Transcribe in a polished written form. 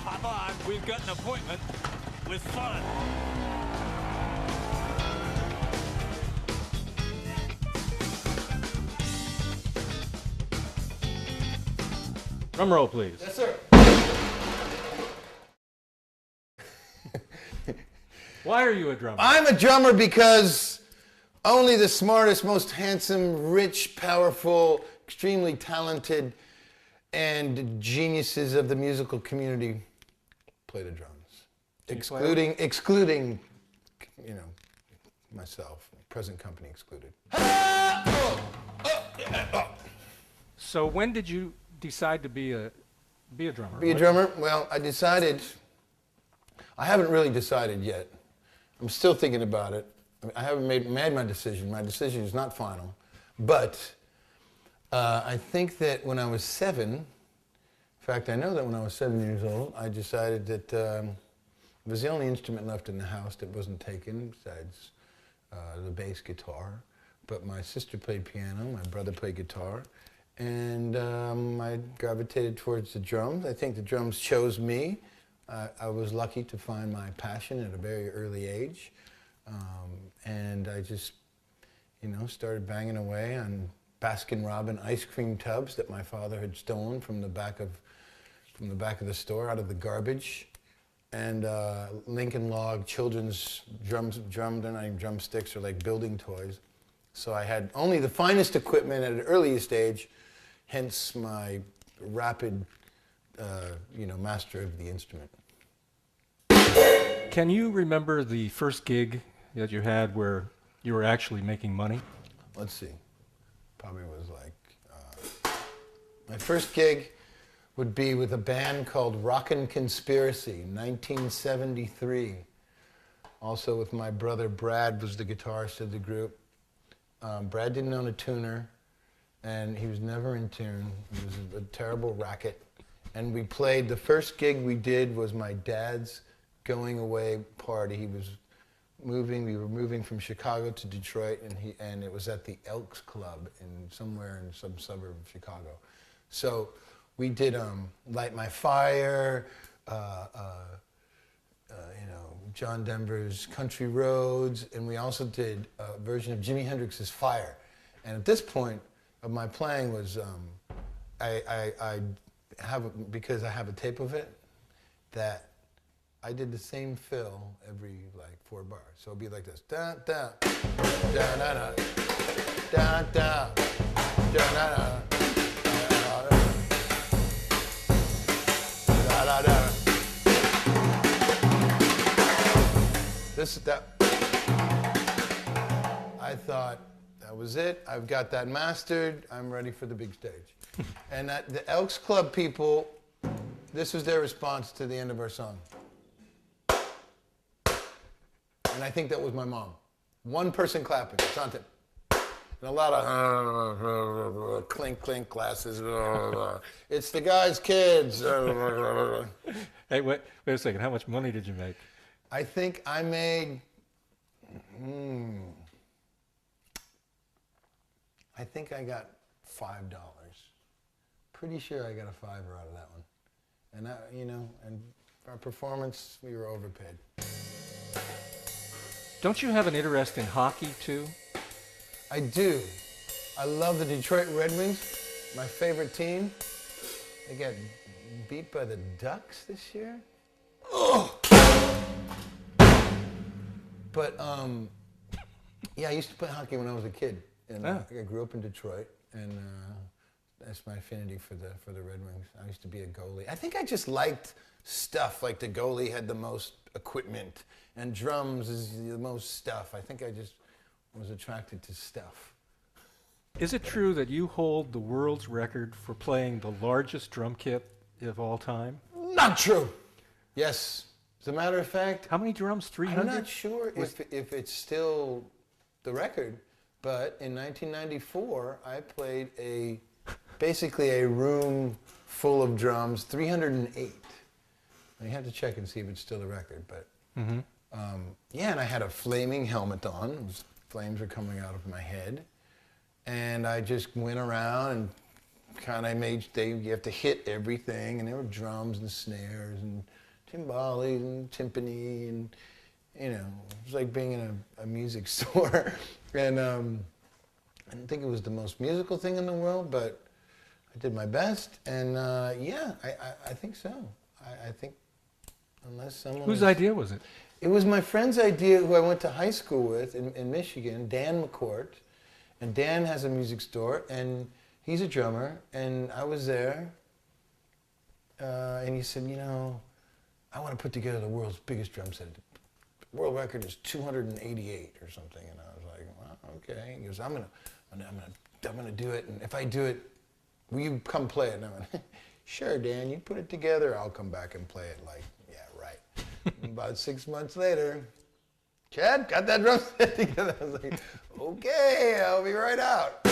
Hop on, we've got an appointment with fun. Drum roll, please. Yes, sir. Why are you a drummer? I'm a drummer because only the smartest, most handsome, rich, powerful, extremely talented, and geniuses of the musical community play the drums. Excluding, you know, myself, present company excluded. So when did you decide to be a drummer? Be a drummer? Well, I haven't really decided yet. I'm still thinking about it. I haven't made my decision. My decision is not final. But I think that when I was 7, in fact, I know that when I was 7 years old, I decided that it was the only instrument left in the house that wasn't taken besides the bass guitar. But my sister played piano, my brother played guitar, and I gravitated towards the drums. I think the drums chose me. I was lucky to find my passion at a very early age, and I just, you know, started banging away on Baskin-Robbins ice cream tubs that my father had stolen from the back of the store out of the garbage, and Lincoln Log children's drumsticks are like building toys. So I had only the finest equipment at an earliest age, hence my rapid, you know, master of the instrument. Can you remember the first gig that you had where you were actually making money? Let's see. Probably was like, my first gig would be with a band called Rockin' Conspiracy, 1973. Also with my brother Brad was the guitarist of the group. Brad didn't own a tuner, and he was never in tune. He was a terrible racket. And we played, the first gig we did was my dad's going away party. We were moving from Chicago to Detroit, and it was at the Elks Club somewhere in some suburb of Chicago. So we did Light My Fire, you know, John Denver's Country Roads, and we also did a version of Jimi Hendrix's Fire. And at this point of my playing was, because I have a tape of it, that I did the same fill every like 4 bars. So it'd be like this. Da da da da da da da da da da. That. I thought that was it. I've got that mastered. I'm ready for the big stage. And the Elks Club people, this was their response to the end of our song. And I think that was my mom. One person clapping, chanting. And a lot of clink, clink glasses. It's the guy's kids. Hey, wait a second. How much money did you make? I think I made, I think I got $5. Pretty sure I got a $5 out of that one. And that, you know, and our performance, we were overpaid. Don't you have an interest in hockey too? I do. I love the Detroit Red Wings, my favorite team. They got beat by the Ducks this year. Oh! But yeah, I used to play hockey when I was a kid, and I grew up in Detroit, and that's my affinity for the Red Wings. I used to be a goalie. I think I just liked stuff, like the goalie had the most equipment, and drums is the most stuff. I think I just was attracted to stuff. Is it true that you hold the world's record for playing the largest drum kit of all time? Not true. Yes. As a matter of fact, how many drums? 300? I'm not sure if it's still the record, but in 1994, I played basically a room full of drums, 308. You have to check and see if it's still the record, but yeah, and I had a flaming helmet on. It was flames were coming out of my head. And I just went around and kind of you have to hit everything, and there were drums and snares and timbales and timpani, and it was like being in a music store. And I didn't think it was the most musical thing in the world, but I did my best, and yeah, I think so. I think unless someone... Whose idea was it? It was my friend's idea, who I went to high school with in Michigan, Dan McCourt. And Dan has a music store, and he's a drummer, and I was there, and he said, I want to put together the world's biggest drum set. The world record is 288 or something, and I was like, well, okay. He goes, I'm gonna do it, and if I do it, will you come play it? And I went, sure, Dan, you put it together, I'll come back and play it. Like, yeah, right. About 6 months later, Chad, got that drum set together. I was like, okay, I'll be right out.